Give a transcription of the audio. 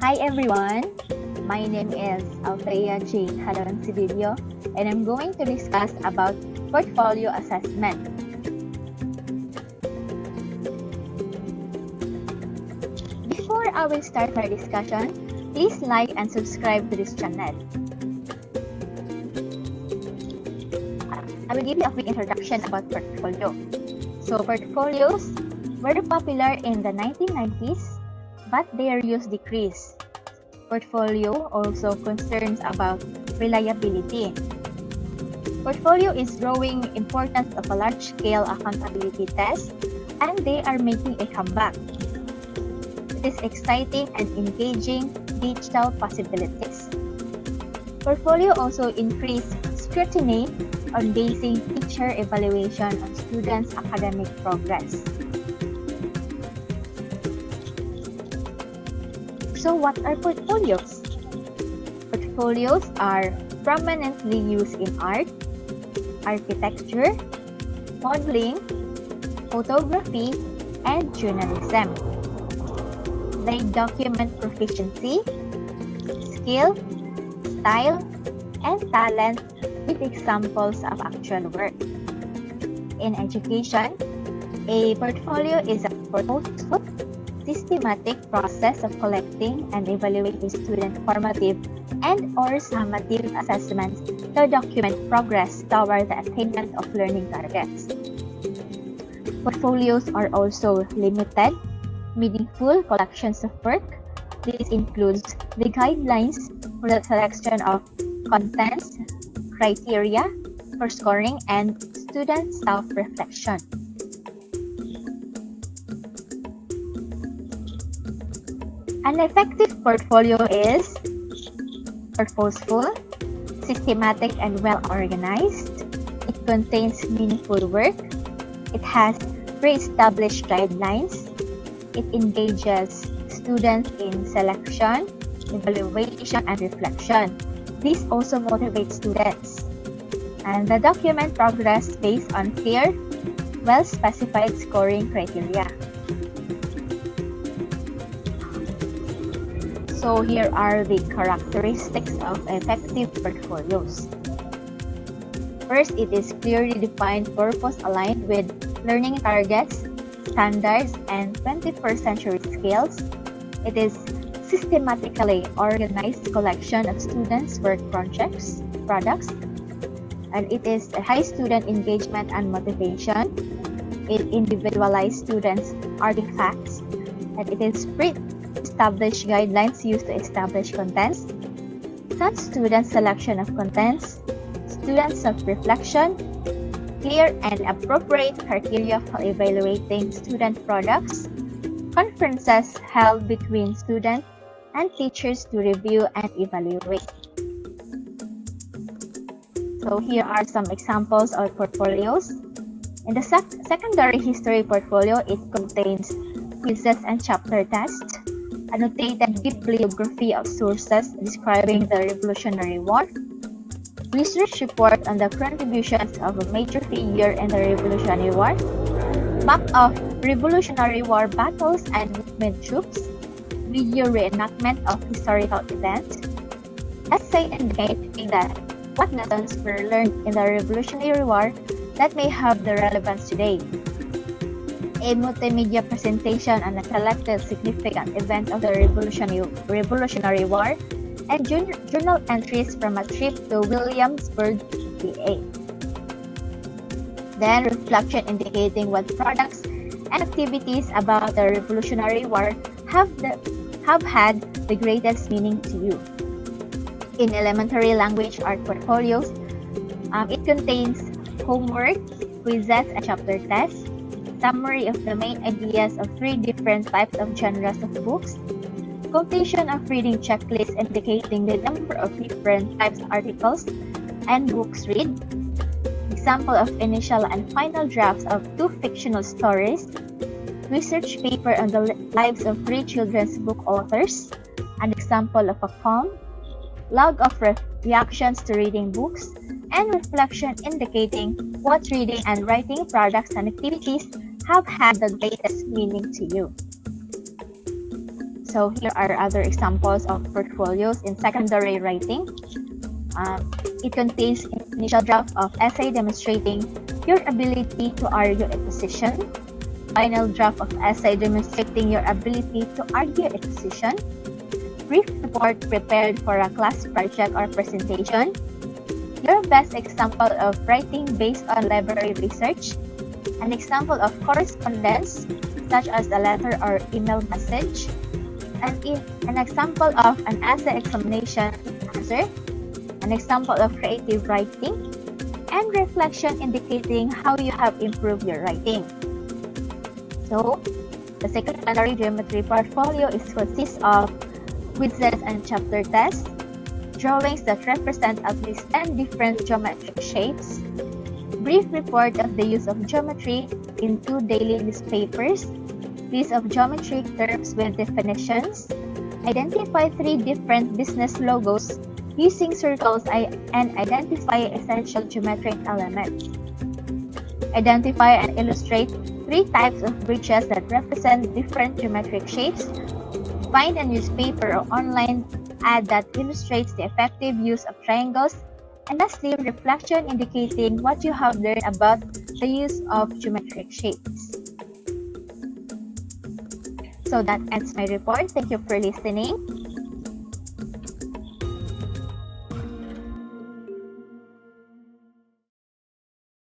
Hi everyone, my name is Althea Jane Sedillo, and I'm going to discuss about portfolio assessment. Before I will start my discussion, please like and subscribe to this channel. I will give you a quick introduction about portfolio. So portfolios were popular in the 1990s, but their use decreased. Portfolio also concerns about reliability. Portfolio is growing importance of a large-scale accountability test, and they are making a comeback. It is exciting and engaging digital possibilities. Portfolio also increased scrutiny on basing teacher evaluation on students' academic progress. So what are portfolios? Portfolios are prominently used in art, architecture, modeling, photography, and journalism. They document proficiency, skill, style, and talent with examples of actual work. In education, a portfolio is a purposeful, systematic process of collecting and evaluating student formative and/or summative assessments to document progress toward the attainment of learning targets. Portfolios are also limited, meaningful collections of work. This includes the guidelines for the selection of contents, criteria for scoring, and student self-reflection. An effective portfolio is purposeful, systematic, and well-organized. It contains meaningful work. It has pre-established guidelines. It engages students in selection, evaluation, and reflection. This also motivates students. And the document progress based on clear, well-specified scoring criteria. So here are the characteristics of effective portfolios. First, it is clearly defined, purpose-aligned with learning targets, standards, and 21st century skills. It is systematically organized collection of students' work projects, products, and it is a high student engagement and motivation. It individualized students' artifacts, and it is pre-established guidelines used to establish contents, some student selection of contents, student self-reflection, clear and appropriate criteria for evaluating student products, conferences held between students and teachers to review and evaluate. So here are some examples of portfolios. In the secondary history portfolio, it contains quizzes and chapter tests, annotated bibliography of sources describing the Revolutionary War, research report on the contributions of a major figure in the Revolutionary War, map of Revolutionary War battles and movement troops, video reenactment of historical events, essay indicating that what lessons were learned in the Revolutionary War that may have the relevance today, a multimedia presentation on a selected significant event of the Revolutionary War, and journal entries from a trip to Williamsburg, PA. Then reflection indicating what products and activities about the Revolutionary War have had the greatest meaning to you. In elementary language art portfolios, it contains homework, quizzes, and chapter tests, summary of the main ideas of 3 different types of genres of books, quotation of reading checklists indicating the number of different types of articles and books read, example of initial and final drafts of 2 fictional stories, research paper on the lives of 3 children's book authors, an example of a poem, log of reactions to reading books, and reflection indicating what reading and writing products and activities have had the greatest meaning to you. So here are other examples of portfolios in secondary writing. It contains initial draft of essay demonstrating your ability to argue a position, final draft of essay demonstrating your ability to argue a position, brief report prepared for a class project or presentation, your best example of writing based on library research, an example of correspondence such as a letter or email message, and an example of an essay examination answer, an example of creative writing, and reflection indicating how you have improved your writing. So, the secondary geometry portfolio consists of quizzes and chapter tests, drawings that represent at least 10 different geometric shapes, brief report of the use of geometry in 2 daily newspapers, list of geometric terms with definitions, identify 3 different business logos using circles and identify essential geometric elements. Identify and illustrate 3 types of bridges that represent different geometric shapes. Find a newspaper or online ad that illustrates the effective use of triangles. And lastly, reflection indicating what you have learned about the use of geometric shapes. So that ends my report. Thank you for listening.